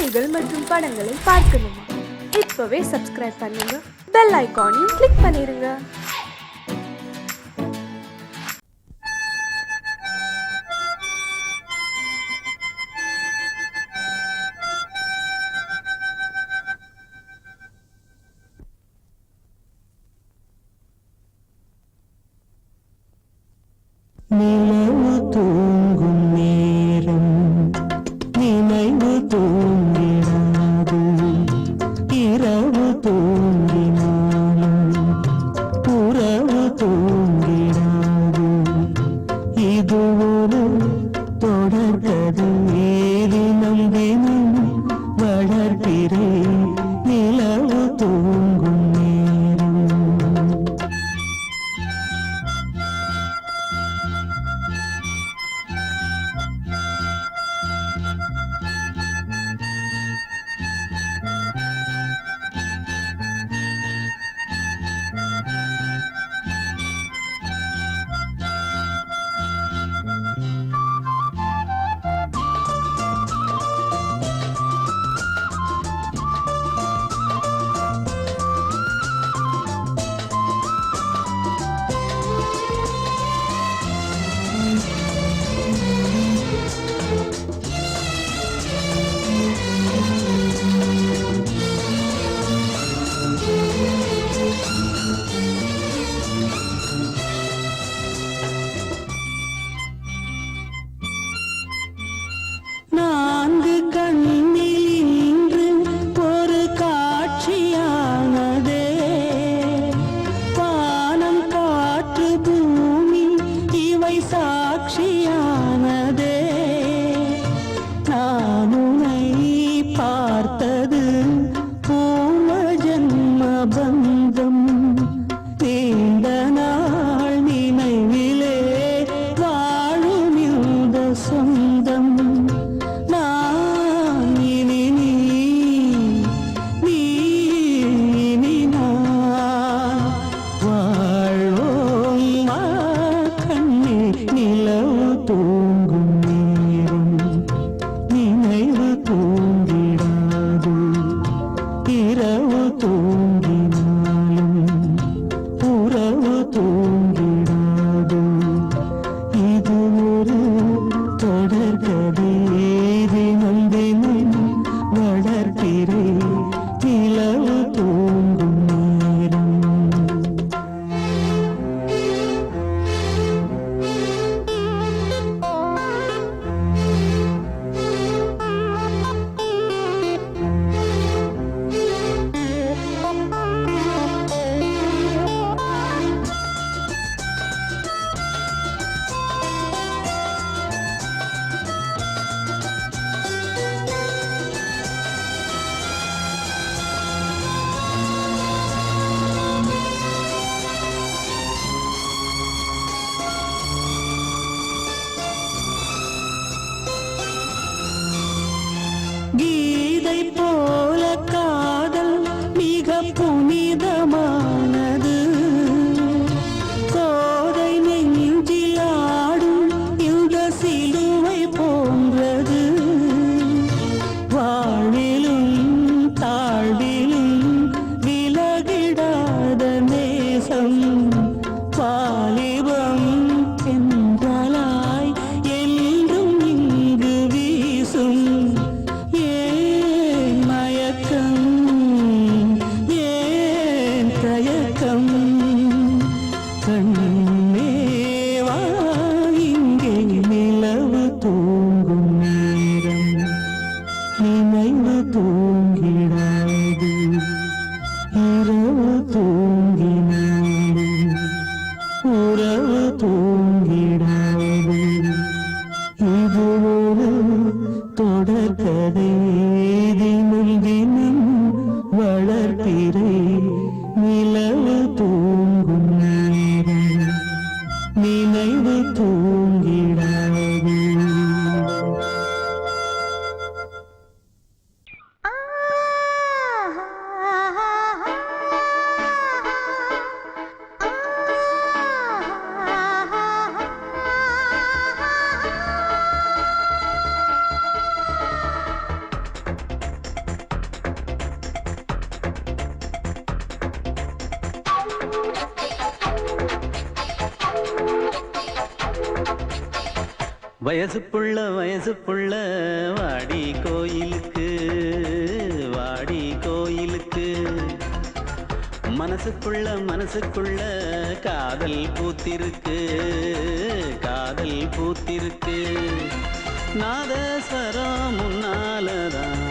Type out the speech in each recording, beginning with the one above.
செய்திகள் மற்றும் படங்களை பார்க்கணுமா? இப்பவே சப்ஸ்கிரைப் பண்ணுங்க, பெல் ஐகானையும் கிளிக் பண்ணிருங்க. நிலவு தூங்கும் நேரம் நினைவு தூங்கிடாது, இரவு தூங்கினாலும் உறவு தூங்கிடாது. இது ஒரு தொடர்கதை, தினம் தினம் வளர்கிறேன் நிலவு தூங்கும் நேரம். நான்கு கண்ணில் இன்று ஒரு காட்சியானதே, வானம் காற்று பூமி இவை சாட்சியானதே. நான் உன்னை பார்த்தது பூர்வ ஜன்ம பந்தம், நீண்ட நாள் நினைவிலே வாழும் இந்த சொந்தம். நான் இனி நீ, நீ இனி நான், வாழ்வோம் வா கண்ணே. நிலவு தூங்கும் நேரம் நினைவு தூங்கிடாது, இரவு தூங்கினாலும் உறவு தூங்கிடாது. இது ஒரு தொடர்கதை, தினம் தினம் வளர்க்கிறேன் நிலவு தூங்கும் நேரம். கீதை போல காதல் மிக புனிதமானது, கோதை நெஞ்சில் ஆடும் இந்த சிலுவை போன்றது. வாழ்விலும் தாழ்விலும் விலகிடாத நேசம், வாலிபம் என்றலாய் என்றும் இங்கு வீசும். ஏன் மயக்கம், ஏன் தயக்கம், கண்ணே வா இங்கே. நிலவு தூங்கும் நேரம் நினைவு தூங்கிடாது, இரவு தூங்கினாலும் உறவு தூங்கிடாது. இது ஒரு தொடர்கதை, தினம் தினம் வளர்க்கிறேன் நிலவு தூங்கும் நேரம் நினைவு தூங்கிடாது. வயசு புள்ள வாடி கோயிலுக்கு வாடி கோயிலுக்கு மனசுக்குள்ள காதல் பூத்திருக்கு காதல் பூத்திருக்கு நாதஸ்வரம் முன்னாலதான்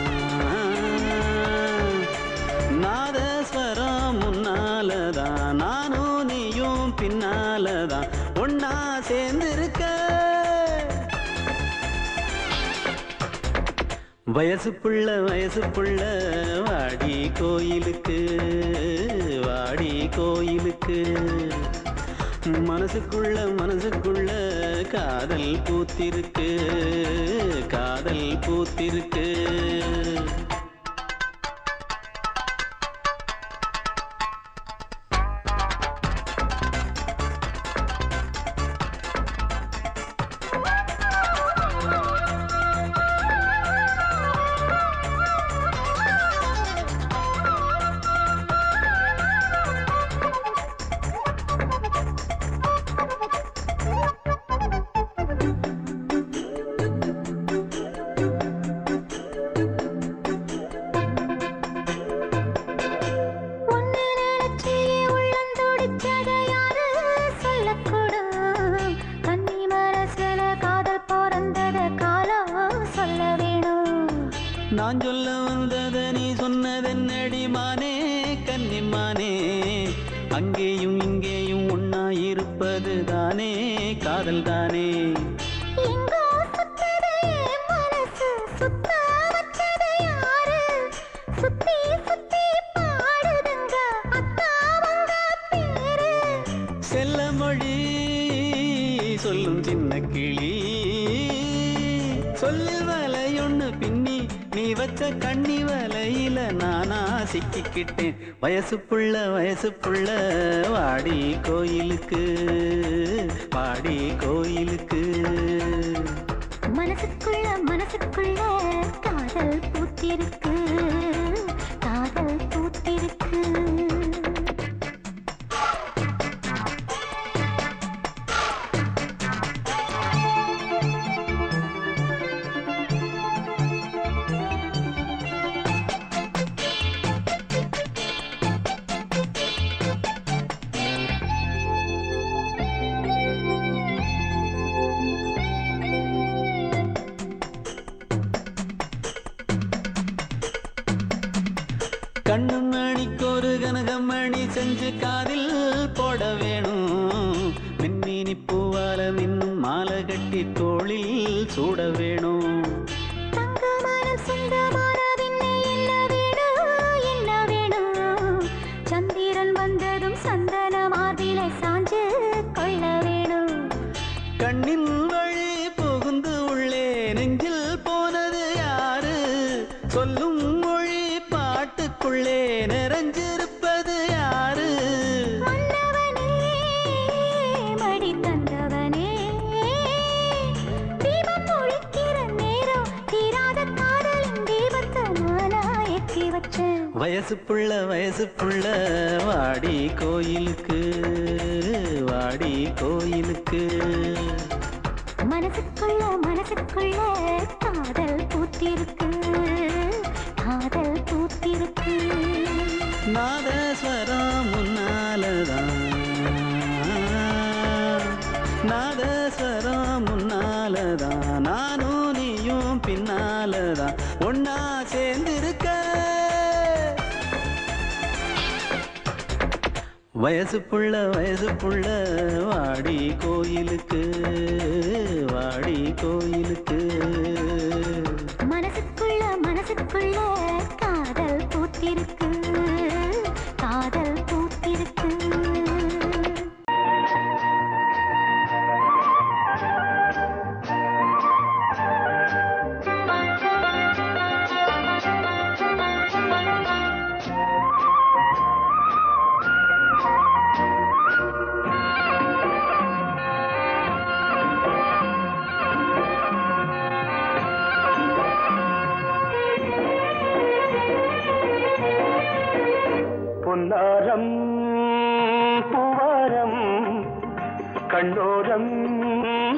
நாதஸ்வரம் முன்னாலதான் நானும் நீயும் பின்னாலதான் ஒன்னா சேர்ந்திருக்க வயசு புள்ள வாடி கோயிலுக்கு வாடி கோயிலுக்கு மனசுக்குள்ள காதல் பூத்திருக்கு காதல் பூத்திருக்கு நான் சொல்ல வந்தத நீ சொன்னதென்னடி மானே கன்னிமானே அங்கேயும் இங்கேயும் ஒன்னா இருப்பது தானே காதல் தானே செல்ல மொழி சொல்லும் சின்ன கிளி சொல்லில் வலையொன்னு பின்னி நீ வச்ச கண்ணி வலையில நானா சிக்கிக்கிட்டேன் வயசு புள்ள வாடி கோயிலுக்கு வாடி கோயிலுக்கு மனசுக்குள்ள காதல் பூத்திருக்கு காதல் பூத்திருக்கு கண்ணு மணிக்கொரு கனகமணி செஞ்சு காதில் போட வேணும் மின்மினி பூவால மின்னும் மாலை கட்டி தோளில் சூட வேணும் சந்திரன் வந்ததும் சந்தன மார்பிலை சாஞ்சு கொள்ள வேணும் கண்ணின் வழி புகுந்து உள்ளே நெஞ்சில் போனது யாரு சொல்லும் மொழி பாட்டுக்குள்ளே நிறைஞ்சிருப்பது யாரு மன்னவனே மடி தந்தவனே தீபம் ஒழிக்கிற நேரம் தீராத காதலின் தீபத்தை நானா ஏற்றி வச்சேன் வயசு புள்ள வாடி கோயிலுக்கு வாடி கோயிலுக்கு மனசுக்குள்ள காதல் பூத்திருக்கு காதல் பூத்திருக்கு நாதஸ்வரம் முன்னாலதான் நாதஸ்வரம் முன்னாலதான் நானும் நீயும் பின்னாலதான் ஒன்னா சேர்ந்திருக்க வயசு புள்ள வாடி கோயிலுக்கு வாடி கோயிலுக்கு மனசுக்குள்ள காதல் பூத்திருக்கு காதல் பூத்திருக்கு பொன்னாரம் பூவாரம் கண்ணோரம்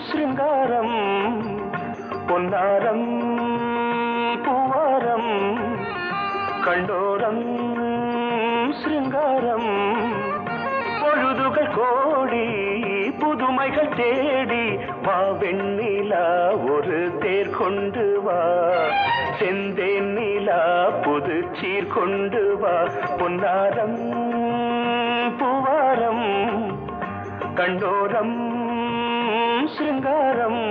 சிருங்காரம் பொன்னாரம் பூவாரம் கண்டோரம் சிருங்காரம் பொழுதுகள் கோடி புதுமைகள் தேடி வா வெண்ணிலா ஒரு தேர் கொண்டு வா செந்தேன் நிலா புது சீர் கொண்டு வா பொன்னாரம் பூவாரம் கண்டோரம் சிருங்காரம்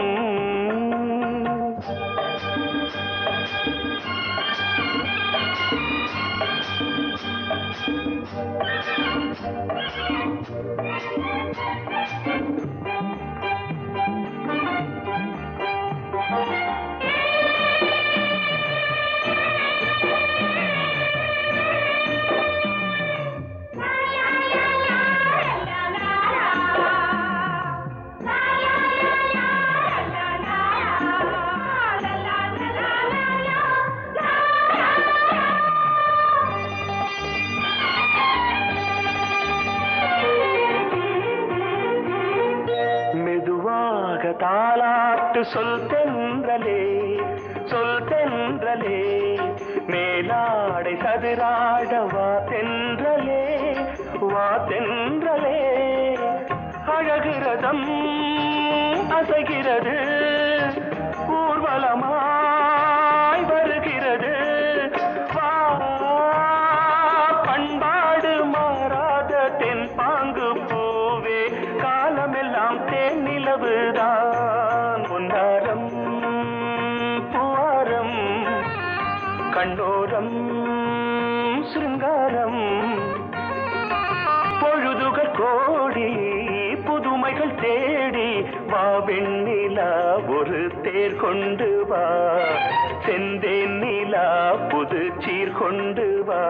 தாலாட்டு சொல் தென்றலே மேலாடை சதுராட வா தென்றலே அழகிறதம் அசைகிறது ஊர்வலமாய் வருகிறது வா பண்பாடு மாறாத தென் பாங்கு பூவே காலமெல்லாம் தேன் நிலவுதான் பொன்னாரம் பூவாரம் கண்டோரம் சிருங்காரம் பொழுதுகள் கோடி புதுமைகள் தேடி வா வெண்ணிலா ஒரு தேர் கொண்டு வா செந்தேன் நிலா புது சீர் கொண்டு வா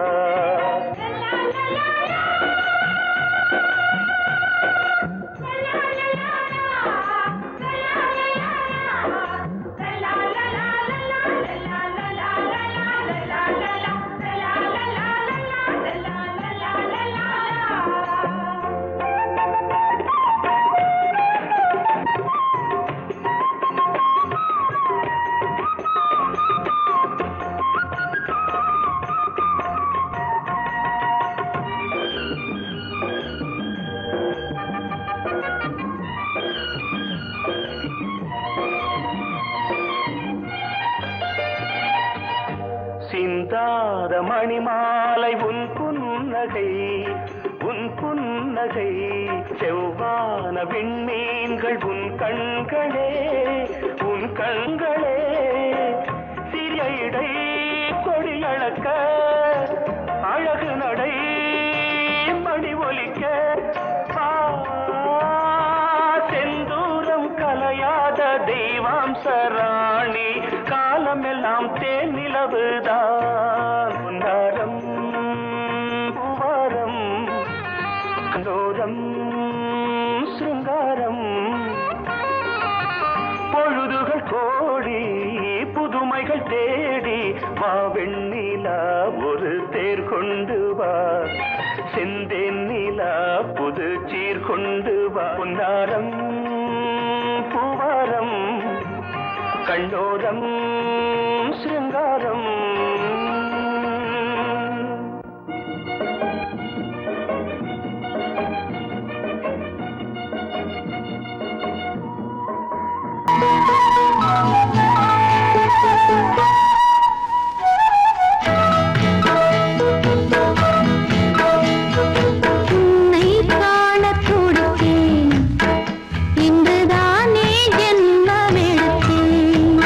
சிந்தாத மணிமாலை உன் புன்னகை செவ்வான விண்மீன்கள் உன் கண்களே சிறிய இடை கொடியளக்க அழகு நடை மணி ஒலிக்க செந்தூரம் கலையாத தெய்வாம்சராணி காலமெல்லாம் தேன் நிலவுதான் பொன்னாரம் பூவாரம் கண்டோரம் சிருங்காரம் பொழுதுகள் கோடி புதுமைகள் தேடி வா வெண்ணிலா ஒரு தேர் கொண்டு வா செந்தேன் நிலா புது சீர் கொண்டு வா பொன்னாரம் பூவாரம் கண்டோரம் சிருங்காரம் இன்றுதானே ஜென்மமெடுத்தேன்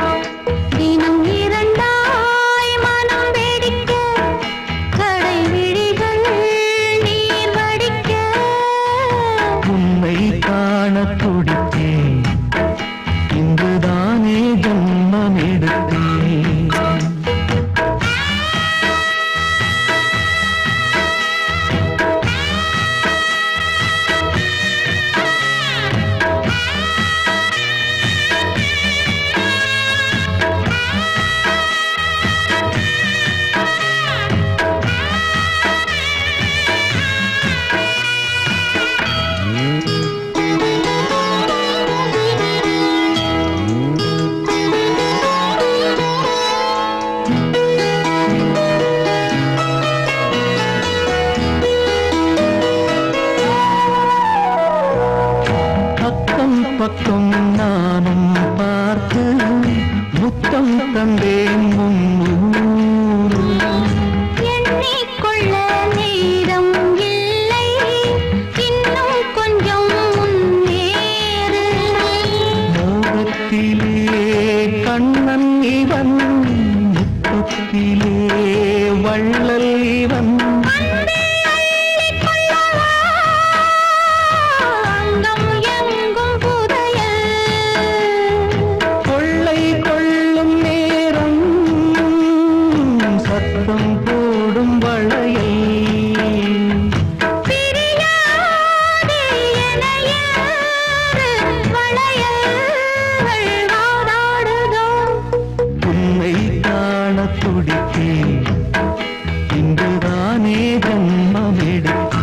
வள்ளல் இவன் அங்கம் எங்கும் புதையல் கொள்ளை கொள்ளும் நேரம் சத்தம் போடும் வளையல் பிரியாதே என யாரு வளையல்கள் வாதாடுதோ உன்னை காண துடித்தேன் இன்றுதானே ஜன்மம் எடுத்தேன்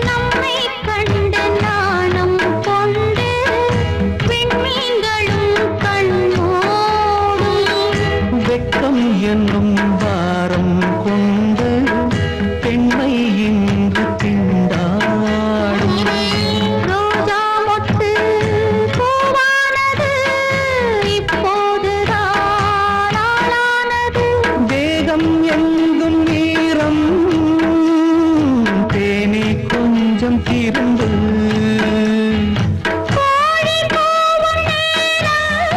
நம்மை கண்டு நாணம் கொண்டு விண்மீன்களும் கண்ணோடும் வெட்கம் என்னும் வாரம் கொண்டு பெண்மை இன்று திண்டாடும் ரோஜா மொட்டு பூவானது இப்போதுதான் ஆளானது வேகம் எங்கும் நீரம் தேனே கொஞ்சம் திருந்து கோழி போவும் நேரம்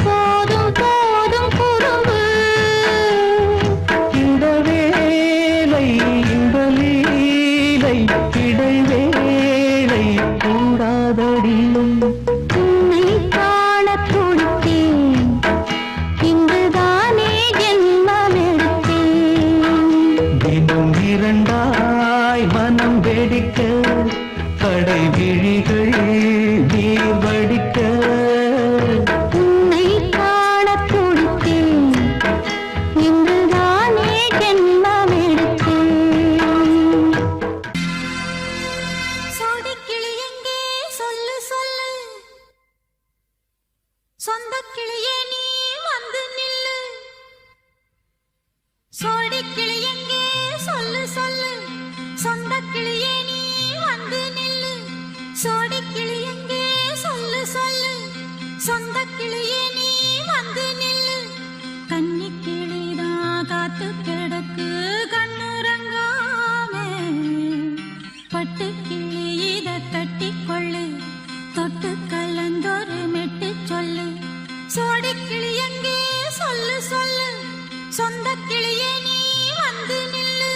போதும் போதும் குறும்பு இந்த வேலை இந்த லீலை இடைவேளை கூடாதடியும் உன்னை காண துடித்தேன் இங்குதானே ஜென்மம் எடுத்தேன் தினம் இரண்டாய் மனம் வெடிக்க கடை விழிகள் நீர் வடிக்க உன்னை காண துடித்தேன் இங்குதானே ஜென்மம் எடுத்தேன் சோடிக்கிளி எங்கே சொல்லு சொல்லு சொந்தக் கிளியே நீ வந்து நில்லு சோடிக்கிளி எங்கே சொல்லு சொல்லு சொந்தக் கிளியே நீ வந்து நில்லு சோடிக்கிளி எங்கே சொல்லு சொல்லு சொந்தக் கிளியே நீ வந்து நில்லு கன்னி கிளிதான் காத்து கிடக்கு கண்ணுறங்காமே பட்டு கிளி இத கட்டிக்கொள்ளு தொட்டு கலந்தொரு மெட்டு சொல்லு சோடிக்கிளி எங்கே சொல்லு சொல்லு சொந்தக் கிளியே நீ வந்து நில்லு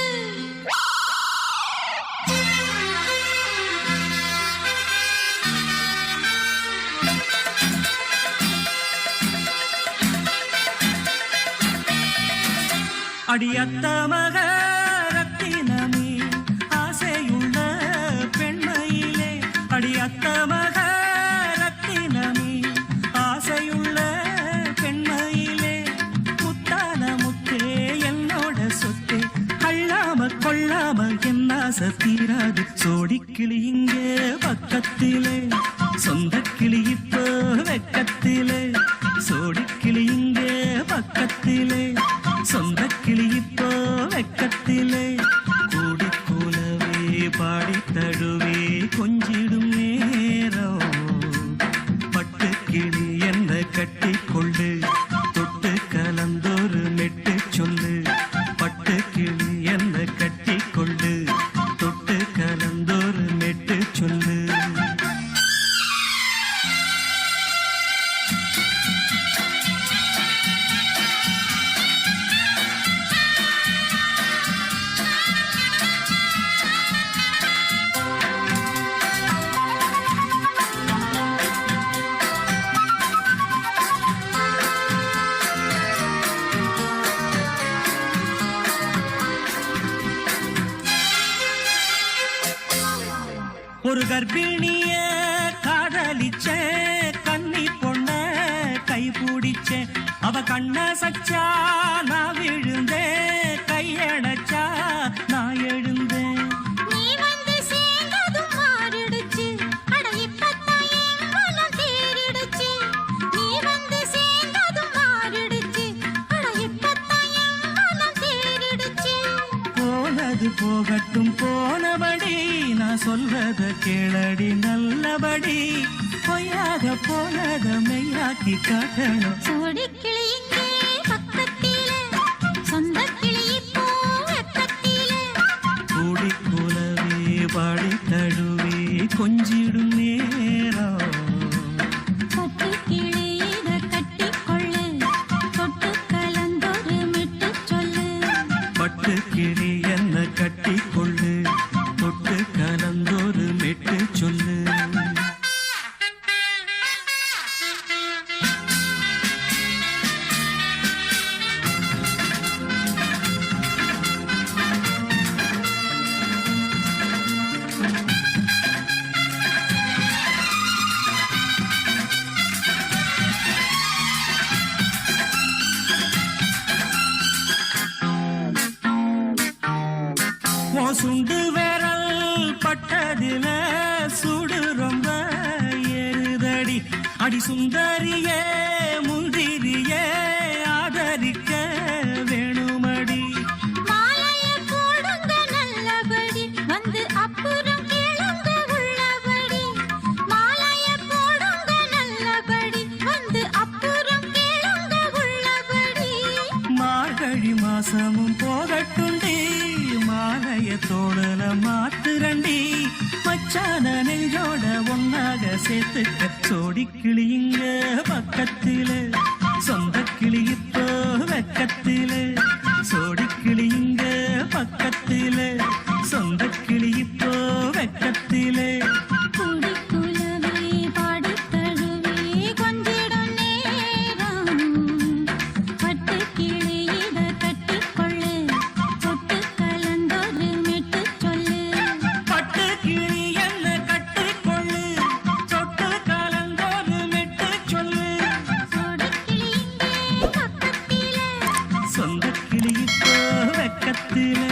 அடியத்த மக ரத்தினமே ஆசையுள்ள பெண்மையிலே அடியத்த மக ரத்தினமே ஆசையுள்ள பெண்மையிலே முத்தான முத்தே என்னோட சொத்தே அள்ளாம கொள்ளாம என்ன தீராது சோடிக்கிளி இங்கே பக்கத்திலே சொந்த கிளி இப்போ வெக்கத்திலே சோடிக்கிளி இங்கே பக்கத்திலே சொந்த கிளி இப்போ வெக்கத்திலே கூடி கூலவே பாடி தழுவே கொஞ்சிடும் நேரம் பட்டு கிளி என்ன கட்டி கொள்ளு தொட்டு கலந்தொரு மெட்டு சொல்லு பட்டு கிளி என்ன கட்டி கொள்ளு தொட்டு கலந்தொரு மெட்டு சொல்லு ஒரு கர்ப்பிணிய காதலிச்ச கன்னி பொண்ண கை பிடிச்ச அவ கண்ண சச்சா நான் விழுந்தேன் கையடைச்சா நான் எழுந்தேன் நீ வந்து சேர்ந்த சொல்றத கேளடி நல்லபடி பொய்யாக போனத மெய்யாக்கி காட்டணும். சோடிக்கிளி இங்கே பக்கத்திலே, சொந்த கிளி இப்போ வெக்கத்திலே. கூடி கூலவே பாடி தழுவே கொஞ்சிடும் நேரம். பட்டு கிளி இத கட்டிக்கொள்ளு, தொட்டு கலந்தொரு மெட்டு சொல்லு. பட்டு கிளி என்ன கட்டிக்கொள்ளு, தொட்டு கலந்தொரு மெட்டு சொல்லு. உன் சுண்டு விரல் பட்டதில சுடு ரொம்ப ஏறுதடி. அடி சுந்தரியே முந்திரியே ஆதரிக்க வேணுமடி. மாலைய போடுங்க நல்லபடி, வந்து அப்புறம் கேளுங்க உள்ளபடி. மாலைய போடுங்க நல்லபடி, வந்து அப்புறம் கேளுங்க உள்ளபடி. மார்கழி மாசமும் போகட்டுண்டி, மாலைய தோழல மாத்துரண்டி. மச்சான நெஞ்சோட ஒன்னாக சேர்த்துக்க. சோடி கிளியுங்க பக்கத்தில, சொந்த கிளி இப்போ வெக்கத்தில. சோடி கிளியுங்க பக்கத்தில, சொந்த கிளி இப்போ வெக்கத்தில. கூடி குலவே பாடி தழுவே கொஞ்சிடும் நேரம். பட்டு கிளி இத கட்டிக்கொள்ளு, தொட்டு கலந்தொரு மெட்டு சொல்லு. பட்டு கிளி என்ன கட்டிக்கொள்ளு, தொட்டு கலந்தோரு மெட்டு சொல்லு. சோடிக்கிளி இங்கே பக்கத்திலே, சொந்த கிளி இப்போ வெக்கத்தில.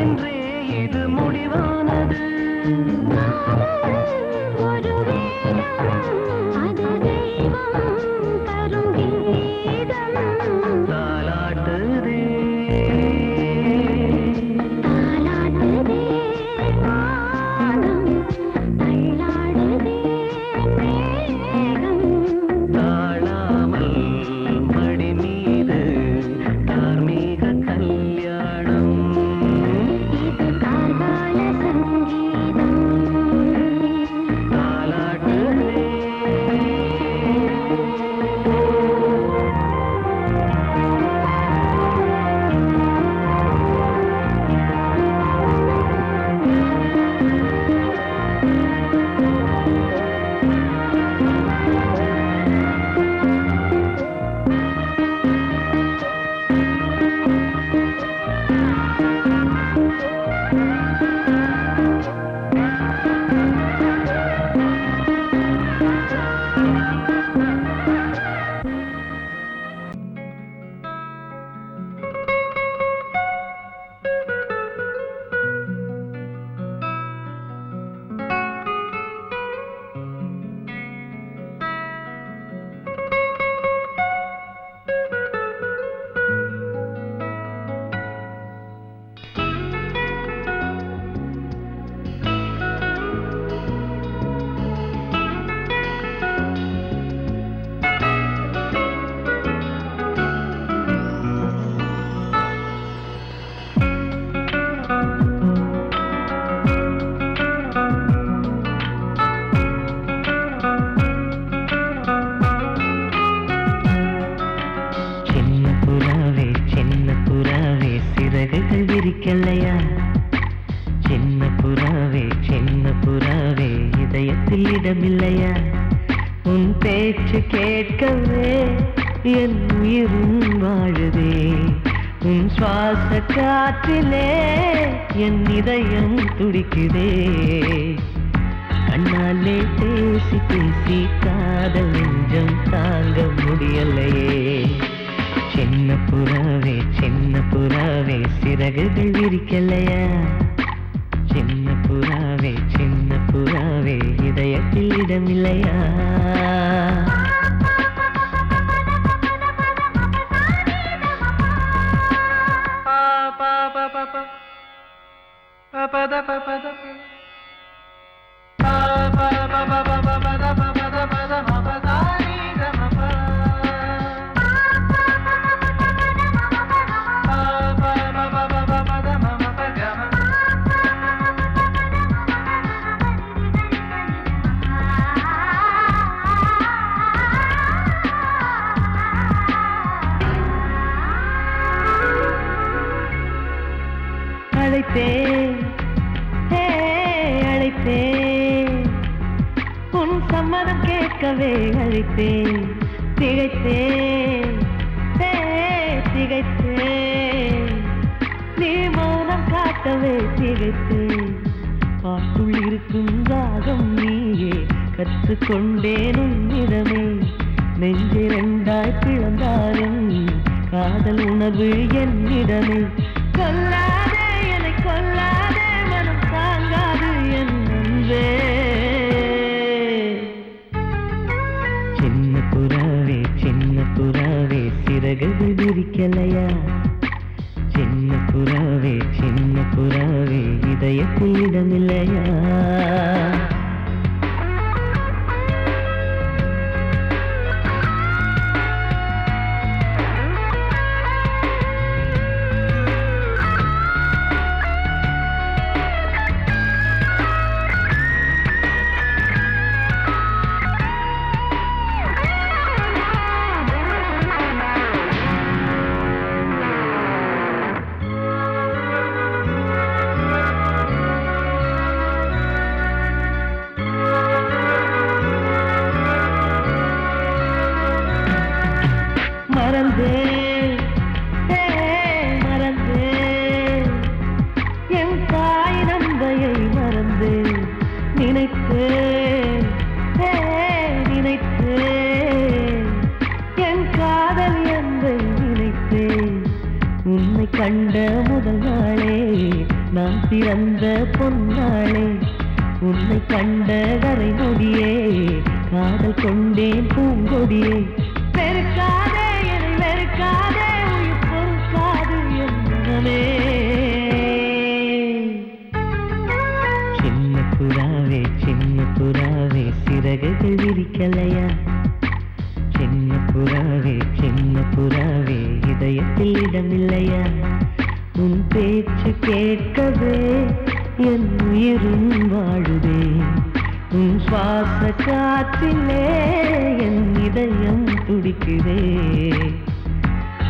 என்றே இது முடிவானது. ஒரு வேதம் அது தெய்வம் தரும் கீதம். தாலாட்டுதே தாலாட்டுதே வானம், தள்ளாடுதே மேகம். தாழாமல் மடி மீது தார்மீக கல்யாணம். இது கார்கால சங்கீதம். தாலாட்டுதே சின்ன புறாவே சிறகுகள் விரிக்கலையா? சின்ன புறாவே இதயத்தில் இடமில்லையா? உன் பேச்சு கேட்கவே என் உயிரும் வாழுதே. உன் சுவாச காற்றிலே என் இதயம் துடிக்குதே. கண்ணாலே பேசி பேசி காதல் நெஞ்சம் தாங்க முடியலையே. சின்ன புறாவே சிறகுகள் விரிக்கலையா? சின்ன புறாவே இதயத்தில் இடமில்லையா? அழைத்தேன் உன் சம்மதம் கேட்கவே அழைத்தேன். திகைத்தேன் நீ மௌனம் காட்டவே திகைத்தேன். பாட்டுள் இருக்கும் ராகம் நீயே கற்றுக்கொண்டேன் உன்னிடமே. நெஞ்சிரண்டாய் பிளந்தாலும் காதல் உணர்வு என்னிடமே. கொல்லாதே என்னை கொல்லாதே, மனம் தாங்காது என் அன்பே. சின்ன புறாவே சிறகுகள் விரிக்கலையா? சின்ன புறாவே இதயத்தில் இடமில்லையா? மறந்தேன் என் தாய் நந்தையை மறந்தேன். நினைத்தேன் என் காதல் என்பை நினைத்தேன். உன்னை கண்ட முதல் நாளே நான் பிறந்த பொன்னாளே உன்னை கண்ட வரை நொடியே காதல் கொண்டேன் பூங்கொடியே வெறுக்காதே என்னை வெறுக்காதே உயிர் பொறுக்காது என் மனமே சின்ன புறாவே சிறகுகள் விரிக்கலையா சின்ன புறாவே இதயத்தில் இடமில்லையா உன் பேச்சு கேட்கவே என் உயிரும் வாழுதே உன் சுவாச காற்றிலே என் இதயம் துடிக்குதே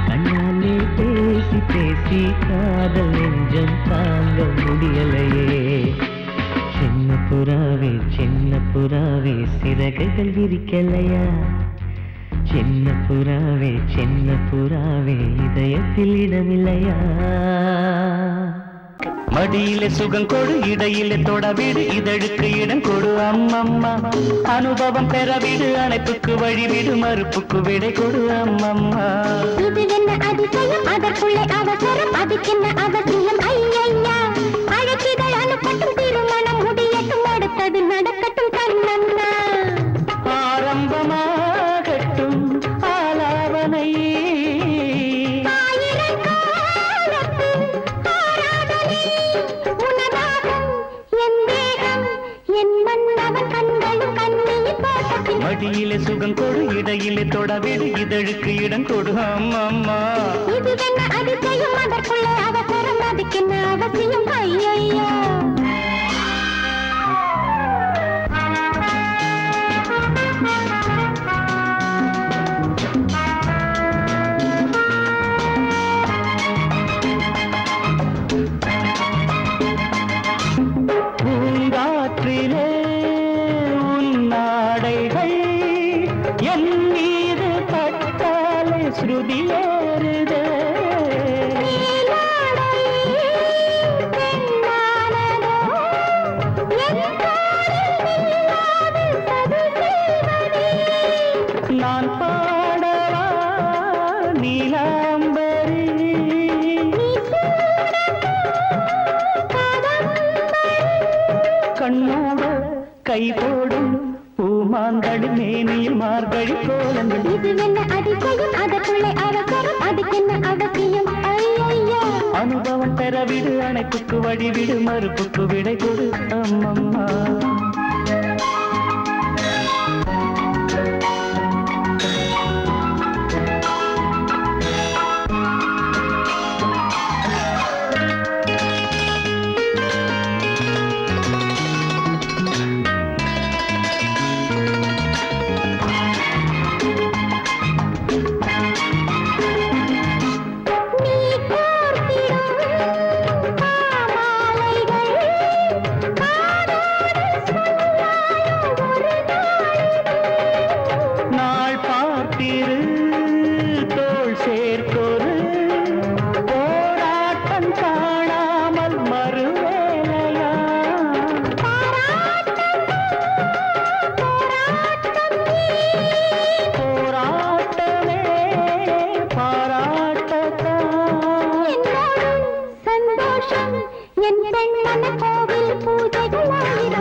கண்ணாலே பேசி பேசி காதல் நெஞ்சம் தாங்க முடியலையே சின்ன புறாவே சிறகுகள் விரிக்கலையா சின்ன புறாவே இதயத்தில் இடமில்லையா மடியிலே சுகம் கொடு இடையிலே தொடவிடு இதழுக்கு இடம் கொடு அம்மம்மா அனுபவம் பெறவிடு அணைப்புக்கு வழிவிடு மறுப்புக்கு விடை கொடு அம்மம்மா இது என்ன அதிசயம் அதற்குள்ளே அவசரம் அதுக்கென்ன அவசியம் ஐயையா அழைக்கிதழ் அனுப்பட்டும் திருமணம் முடியட்டும் அடுத்தது நடக்கட்டும் கண்ணம்மா ஆரம்பமாகட்டும் ஆலாவனை மடியிலே சுகம் கொடு இடையிலே தொடவிடு இதழுக்கு இடம் கொடு அம்மம்மா இது என்ன அதிசயம் அதற்குள்ளே அவசரம் அதுக்கென்ன அவசியம் ஐயையா பூங்காற்றிலே உன் நாடைகள் என் மீது பட்டாலே ஸ்ருதியேறுதே நான் பாடவா நீலாம்பரி கண்ணோட கை போடும் பூமாந்தடி மேனியில் மார்கழி கோலங்கள் இது என்ன அதிசயம் அதற்குள்ளே அவசரம் அதுக்கென்ன அவசியம் ஐயையா அனுபவம் பெறவிடு அணைப்புக்கு வழிவிடு மறுப்புக்கு விடை கொடு அம்மம்மா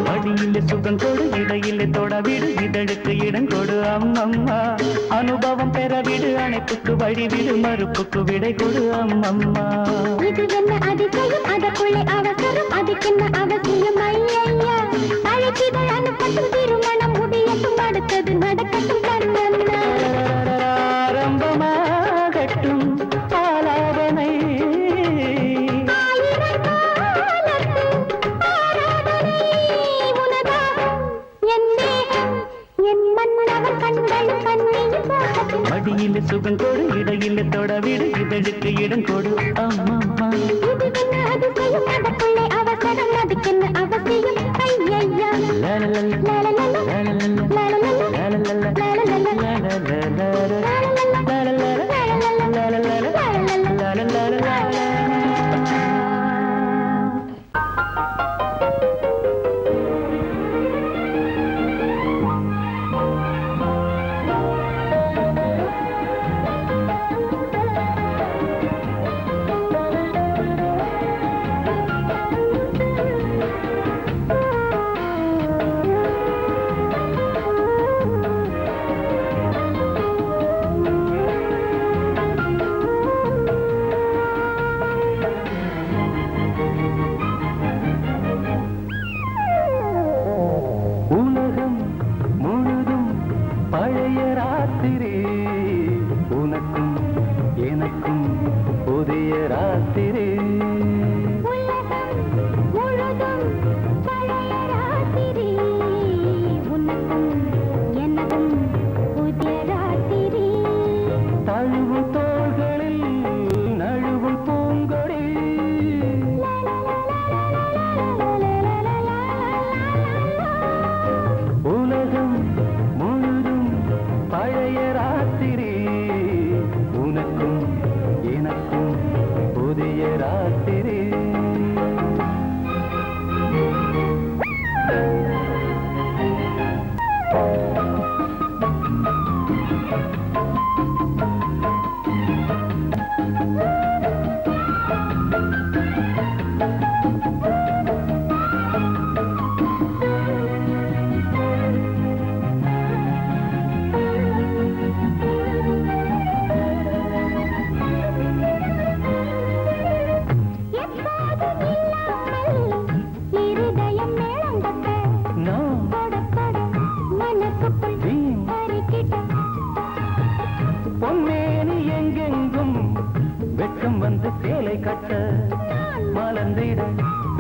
மடியிலே சுகம் கொடு இடையிலே தொடவிடு இதழுக்கு இடம் கொடு அம்மம்மா அனுபவம் பெறவிடு அணைப்புக்கு வழிவிடு மறுப்புக்கு விடை கொடு அம்மம்மா இது என்ன அதிசயம் அதற்குள்ளே அவசரம் அதுக்கென்ன அவசியம் ஐயையா அழைக்கிதழ் அனுப்பட்டும் திருமணம் முடியட்டும் அடுத்தது நடக்கட்டும் கண்ணம்மா ஆரம்பமாகட்டும் ஆலாபனை மடியிலே சுகம் கொடு இடையிலே தொடவிடு இதழுக்கு இடம் கொடு அம்மம்மா இது என்ன அதிசயம் அதற்குள்ளே அவசரம் அதுக்கென்ன அவசியம் ஐயையா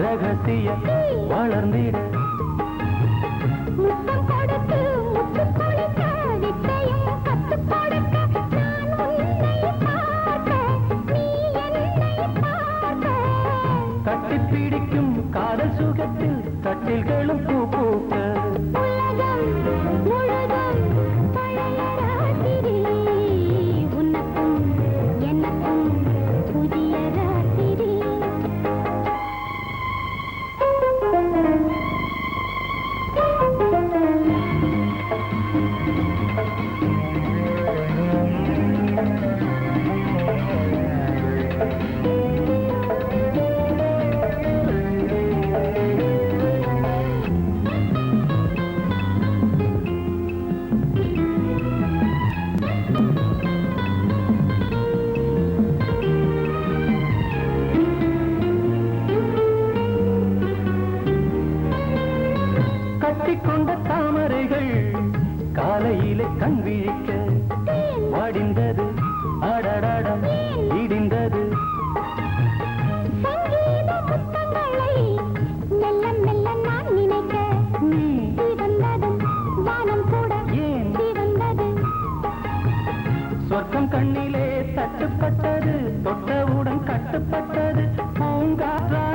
ரகசிய வளர்ந்திட முத்தம் கொடுத்து முத்து கொடுக்க வித்தையும் கத்துக் கொடுக்க நான் உன்னை பார்க்க நீ என்னை பார்க்க கட்டி பிடிக்கும் காதல் சுகத்தில் கட்டில்களும் பூ பூக்க உலகம் முழுதும் பழைய ராத்திரி உனக்கும் எனக்கும் புதிய ராத்திரி கட்டிக்கொண்ட தாமரைகள் காலையிலே கண் விழிக்க வாடிந்தது அடடடம் இடிந்தது சங்கீத முத்தங்களை மெல்ல மெல்ல நான் நினைக்க நீ சிவந்ததும் வானம் கூட ஏன் சிவந்தது சொர்க்கம் கண்ணிலே தட்டுப்பட்டது தொட்டவுடன் கட்டுப்பட்டது பூங்காற்றா